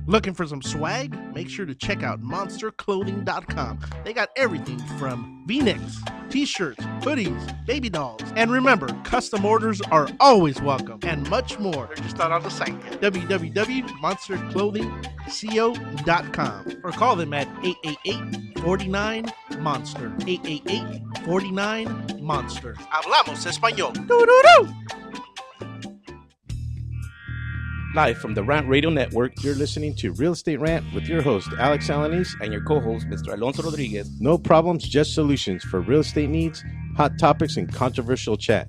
Looking for some swag? Make sure to check out monsterclothing.com. They got everything from V-necks, t-shirts, hoodies, baby dolls. And remember, custom orders are always welcome and much more. They're just not on the site yet. www.monsterclothingco.com or call them at 888-49-MONSTER. 888-49-MONSTER. Hablamos español. Doo-doo-doo. Live from the Rant Radio Network, you're listening to Real Estate Rant with your host, Alex Alanis, And your co-host, Mr. Alonso Rodriguez. No problems, just solutions for real estate needs, hot topics, and controversial chat.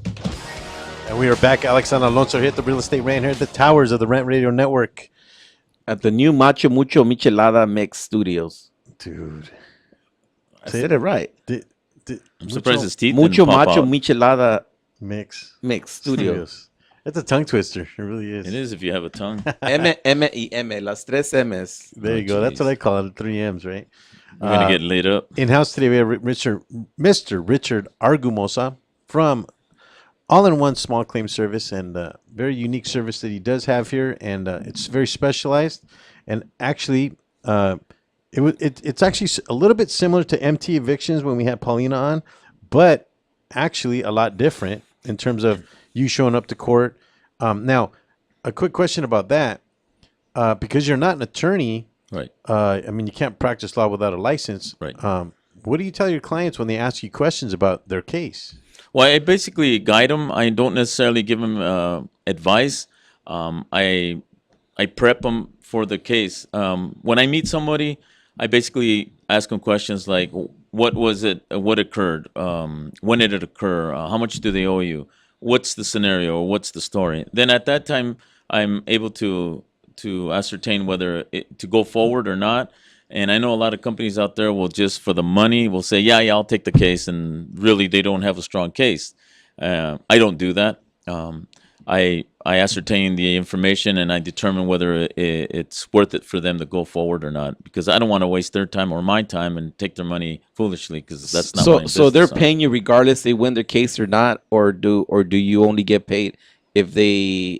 And we are back. Alex and Alonso here at the Real Estate Rant here at the towers of the Rant Radio Network. At the new Macho Mucho Michelada Mix Studios. Dude. I said it right. I'm surprised his teeth Mucho didn't pop Macho out. Michelada Mix Studios. It's a tongue twister. It really is. It is if you have a tongue. M-M-I-M, las tres M's. There you go. That's what I call it, 3 M's, right? You're going to get laid up. In-house today, we have Mr. Richard Argumosa from All-in-One Small Claim Service, and very unique service that he does have here, and it's very specialized. And actually, it's actually a little bit similar to MT Evictions when we had Paulina on, but actually a lot different in terms of you showing up to court. Now, a quick question about that. Because you're not an attorney, right? I mean, you can't practice law without a license, right? What do you tell your clients when they ask you questions about their case? Well, I basically guide them. I don't necessarily give them advice. I prep them for the case. When I meet somebody, I basically ask them questions like, "What was it? What occurred? When did it occur? How much do they owe you? What's the scenario? What's the story?" Then at that time, I'm able to ascertain whether to go forward or not. And I know a lot of companies out there will just for the money will say, yeah, I'll take the case, and really they don't have a strong case. I don't do that. I ascertain the information and I determine whether it's worth it for them to go forward or not, because I don't want to waste their time or my time and take their money foolishly, because that's not my business. So they're paying you regardless they win their case or not, or do you only get paid if they're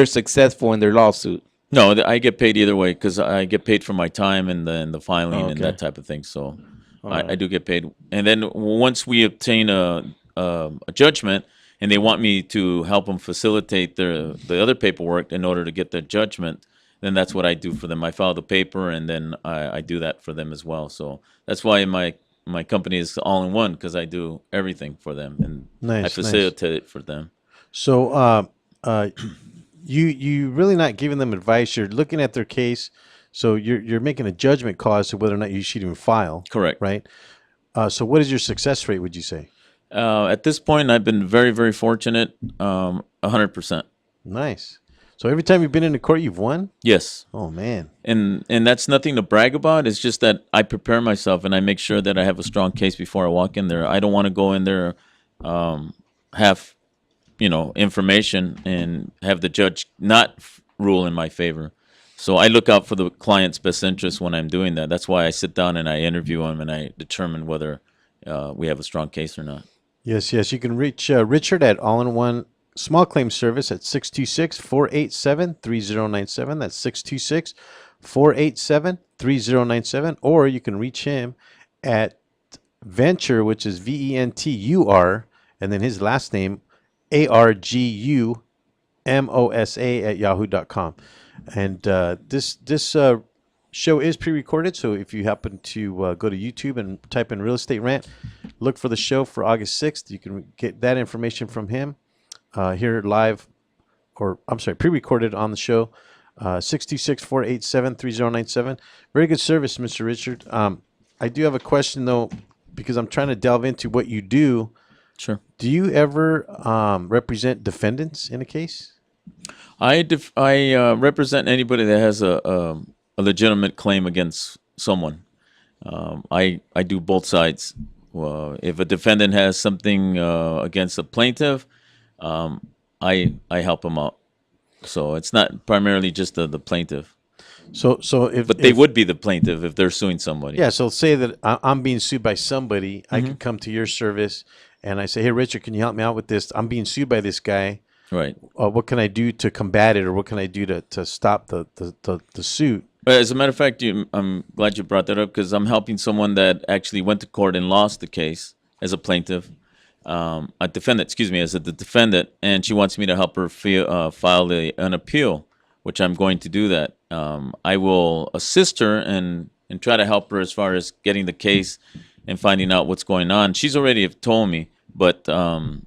successful in their lawsuit? No, I get paid either way, because I get paid for my time and the filing and that type of thing. So I do get paid. And then once we obtain a judgment, and they want me to help them facilitate the other paperwork in order to get the judgment, then that's what I do for them. I file the paper, and then I do that for them as well. So that's why my company is all in one, because I do everything for them, and I facilitate it for them. So you really not giving them advice. You're looking at their case. So you're making a judgment call as to whether or not you should even file. Correct. Right. So what is your success rate, would you say? At this point, I've been very, very fortunate. 100%. Nice. So every time you've been into court, you've won? Yes. Oh, man. And that's nothing to brag about. It's just that I prepare myself and I make sure that I have a strong case before I walk in there. I don't want to go in there have, information and have the judge not rule in my favor. So I look out for the client's best interest when I'm doing that. That's why I sit down and I interview them and I determine whether we have a strong case or not. Yes. You can reach Richard at All-in-One Small Claim Service at 626-487-3097. That's 626-487-3097. Or you can reach him at Venture, which is VENTUR, and then his last name, ARGUMOSA at yahoo.com. And this show is pre-recorded, so if you happen to go to YouTube and type in Real Estate Rant, look for the show for August 6th. You can get that information from him here live, or I'm sorry, pre-recorded on the show. 626-487-3097. Very good service, Mr. Richard. I do have a question, though, because I'm trying to delve into what you do. Sure. Do you ever represent defendants in a case? I represent anybody that has a legitimate claim against someone. I do both sides. If a defendant has something against a plaintiff, I help them out. So it's not primarily just the plaintiff. But they would be the plaintiff if they're suing somebody. Yeah, so say that I'm being sued by somebody. I could come to your service and I say, hey, Richard, can you help me out with this? I'm being sued by this guy. Right. What can I do to combat it, or what can I do to stop the suit? As a matter of fact, I'm glad you brought that up because I'm helping someone that actually went to court and lost the case as a plaintiff. A defendant, excuse me, as the defendant, and she wants me to help her file an appeal, which I'm going to do that. I will assist her and try to help her as far as getting the case and finding out what's going on. She's already told me, but I'm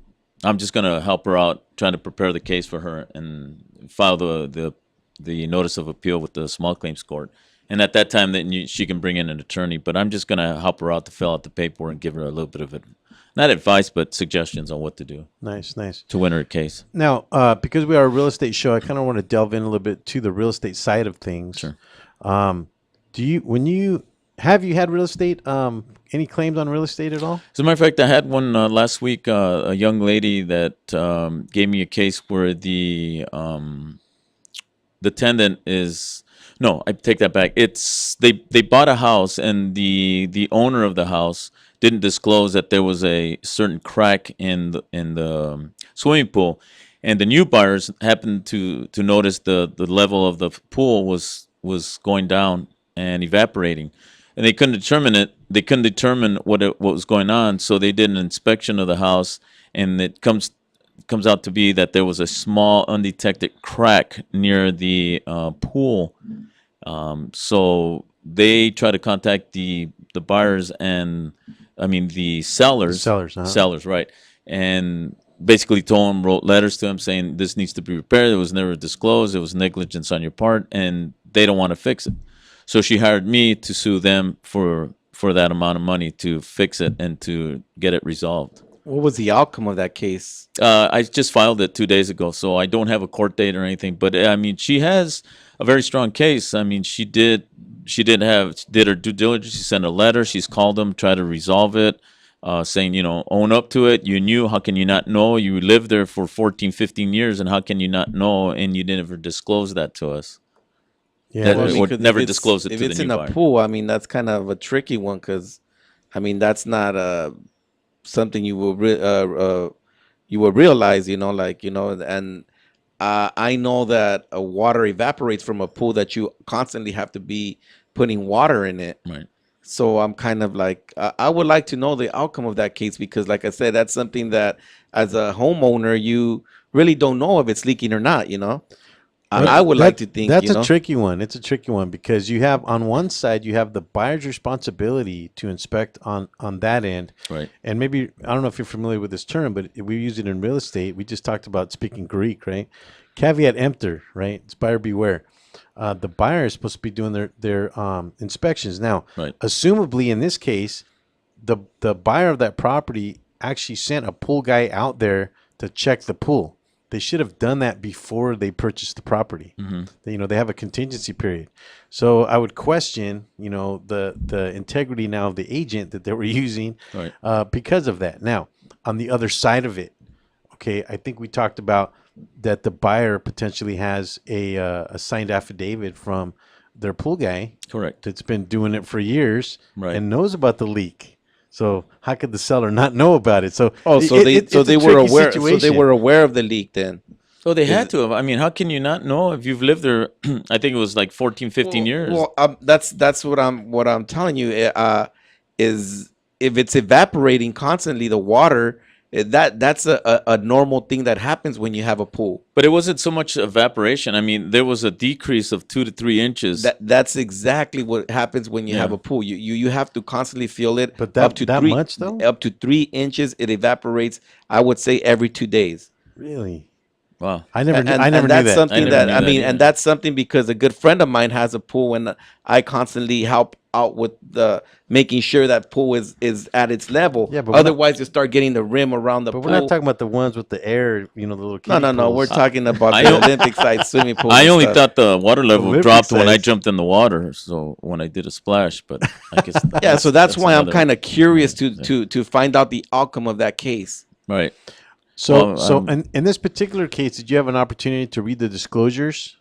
just going to help her out, trying to prepare the case for her and file the notice of appeal with the small claims court. And at that time, then she can bring in an attorney. But I'm just going to help her out to fill out the paperwork and give her a little bit of it. Not advice, but suggestions on what to do. Nice. To win her case. Now, because we are a real estate show, I kind of want to delve in a little bit to the real estate side of things. Sure. Have you had real estate, any claims on real estate at all? As a matter of fact, I had one last week, a young lady that gave me a case where the tenant is... No, I take that back. It's they bought a house and the owner of the house didn't disclose that there was a certain crack in the swimming pool, and the new buyers happened to notice the level of the pool was going down and evaporating, and they couldn't determine it. They couldn't determine what was going on, so they did an inspection of the house, and it comes out to be that there was a small undetected crack near the pool. So they try to contact the buyers and the sellers. Sellers, right. And basically wrote letters to them saying this needs to be repaired. It was never disclosed. It was negligence on your part, and they don't want to fix it. So she hired me to sue them for that amount of money to fix it and to get it resolved. What was the outcome of that case? I just filed it 2 days ago, so I don't have a court date or anything. But she has a very strong case. She did her due diligence. She sent a letter. She's called them, tried to resolve it, saying, own up to it. You knew. How can you not know? You lived there for 14, 15 years, and how can you not know? And you never disclose that to us. Yeah, or never disclose it to the new buyer. If it's in a pool, that's kind of a tricky one because, that's not something you will realize, and I know that water evaporates from a pool that you constantly have to be putting water in it. Right. So I'm kind of like, I would like to know the outcome of that case because, like I said, that's something that as a homeowner, you really don't know if it's leaking or not, I would like to think that's a tricky one. It's a tricky one because you have on one side you have the buyer's responsibility to inspect on that end, right? And maybe I don't know if you're familiar with this term, but we use it in real estate. We just talked about speaking Greek, right? Caveat emptor, right? It's buyer beware. The buyer is supposed to be doing their inspections now. Right. Assumably, in this case, the buyer of that property actually sent a pool guy out there to check the pool. They should have done that before they purchased the property. Mm-hmm. They have a contingency period. So I would question, the integrity now of the agent that they were using, right, because of that. Now, on the other side of it, okay, I think we talked about that the buyer potentially has a signed affidavit from their pool guy. Correct. That's been doing it for years, right, and knows about the leak. So how could the seller not know about it? So they were aware. So they were aware of the leak then. So they had to have. How can you not know if you've lived there? I think it was like 14, 15 years. Well, that's what I'm telling you. Is if it's evaporating constantly, the water. That's a normal thing that happens when you have a pool. But it wasn't so much evaporation. There was a decrease of 2 to 3 inches. That's exactly what happens when you have a pool. You have to constantly feel it. But up to that much though? Up to 3 inches, it evaporates. I would say every 2 days. Really? Wow. I never knew And that. that's something that I mean, either. and that's something because a good friend of mine has a pool, and I constantly help out with the making sure that pool is at its level. Yeah, but we're not- otherwise you start getting the rim around the But pool. we're not talking about the ones with the air, the little kiddie No. We're pools. talking about I the don't- Olympic size swimming pool. I and only stuff. thought the water level Olympic dropped when I size. jumped in the water. So when I did a splash, but I guess Yeah, so that's why I'm another- kind of curious to find out the outcome of that case. right. So, Well, in this particular case, did you have an opportunity to read the disclosures?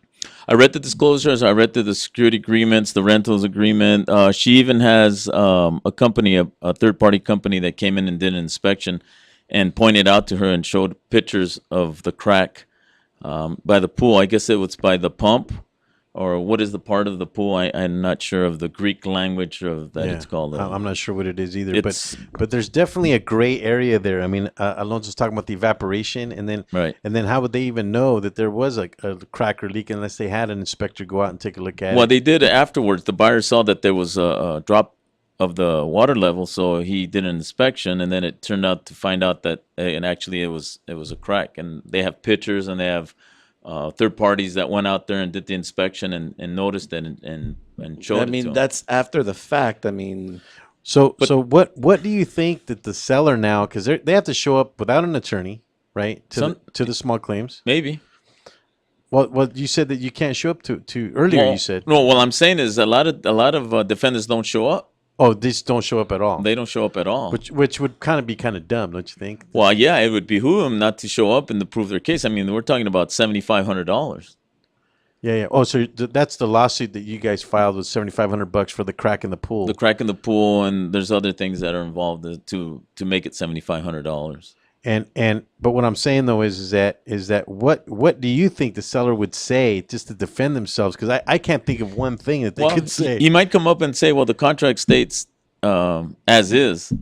I read the disclosures. I read the security agreements, the rentals agreement. She even has a company, a third-party company that came in and did an inspection and pointed out to her and showed pictures of the crack by the pool. I guess it was by the pump, or what is the part of the pool? I'm not sure of the Greek language of that it's called. I'm not sure what it is either. It's- But there's definitely a gray area there. I mean, Alonso's talking about the evaporation, and then how would they even know that there was a crack or leak unless they had an inspector go out and take a look at it? Well, they did afterwards. The buyer saw that there was a drop of the water level, so he did an inspection, and then it turned out to find out that, and actually it was a crack. And they have pictures, and they have third parties that went out there and did the inspection and noticed it and showed it I to mean, them. that's after the fact. I mean, So what do you think that the seller now, because they have to show up without an attorney, right, to the small claims? Maybe. Well, you said that you can't show up to earlier. Well, You said no. What I'm saying is a lot of defendants don't show up. Oh, they just don't show up at all. They don't show up at all. Which would be kind of dumb, don't you think? Well, yeah, it would behoove them not to show up and to prove their case. I mean, we're talking about $7,500. Yeah. Oh, so that's the lawsuit that you guys filed was $7,500 for the crack in the pool. The crack in the pool, and there's other things that are involved to make it $7,500. But what I'm saying though is that what do you think the seller would say just to defend themselves? Because I can't think of one thing that they could say. He might come up and say, "Well, the contract states as is,"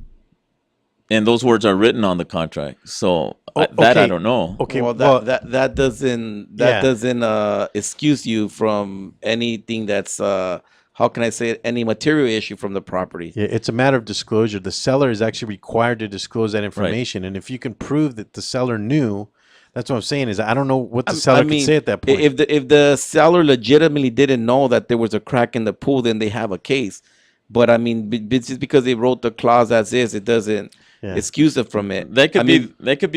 and those words are written on the contract. So I don't know. Okay, well, that doesn't excuse you from anything that's how can I say it, any material issue from the property. Yeah, it's a matter of disclosure. The seller is actually required to disclose that information, and if you can prove that the seller knew, that's what I'm saying is I don't know what the seller could say at that point. If the seller legitimately didn't know that there was a crack in the pool, then they have a case. But I mean, just because they wrote the clause as is, it doesn't excuse it from it. That could be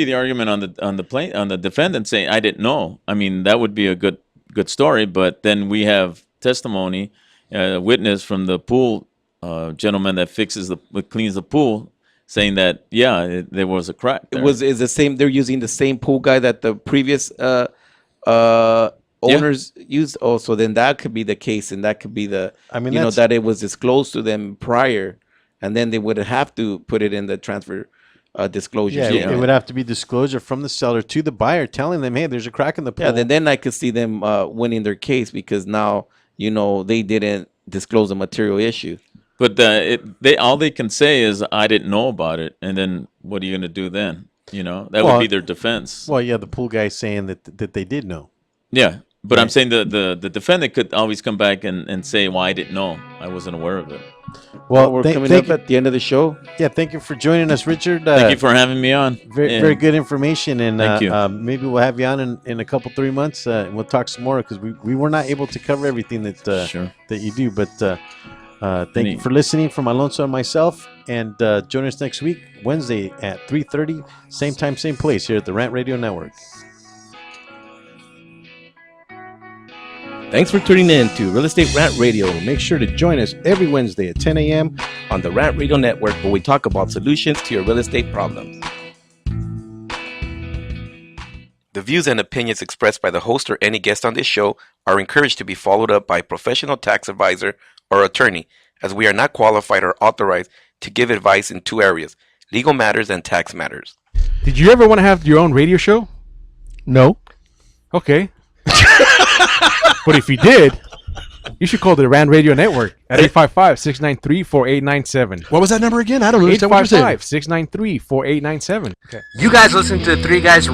the argument on the defendant saying, "I didn't know." I mean, that would be a good story. But then we have testimony. A witness from the pool gentleman that cleans the pool, saying that there was a crack there. Is the same? They're using the same pool guy that the previous owners used. Oh, so then that could be the case, and that could be the that it was disclosed to them prior, and then they would have to put it in the transfer disclosure. Yeah, it would have to be disclosure from the seller to the buyer, telling them, "Hey, there's a crack in the pool." Yeah, then I could see them winning their case because now they didn't disclose a material issue. But all they can say is, "I didn't know about it," and then what are you going to do then? That would be their defense. Well, yeah, the pool guy's saying that they did know. Yeah, but I'm saying the defendant could always come back and say, "Well, I didn't know. I wasn't aware of it." Well, we're coming up at the end of the show. Yeah, thank you for joining us, Richard. Thank you for having me on. Very good information, and Thank you. Maybe we'll have you on in a couple 3 months, and we'll talk some more because we were not able to cover everything that you do. But thank you for listening from Alonso and myself, and join us next week, Wednesday at 3:30, same time, same place here at the Rant Radio Network. Thanks for tuning in to Real Estate Rant Radio. Make sure to join us every Wednesday at 10 a.m. on the Rant Radio Network, where we talk about solutions to your real estate problems. The views and opinions expressed by the host or any guest on this show are encouraged to be followed up by a professional tax advisor or attorney, as we are not qualified or authorized to give advice in two areas: legal matters and tax matters. Did you ever want to have your own radio show? No. Okay. But if you did, you should call the Rant Radio Network at 855-693-4897. What was that number again? I don't understand what you're saying. 855-693-4897. Okay. You guys listen to Three Guys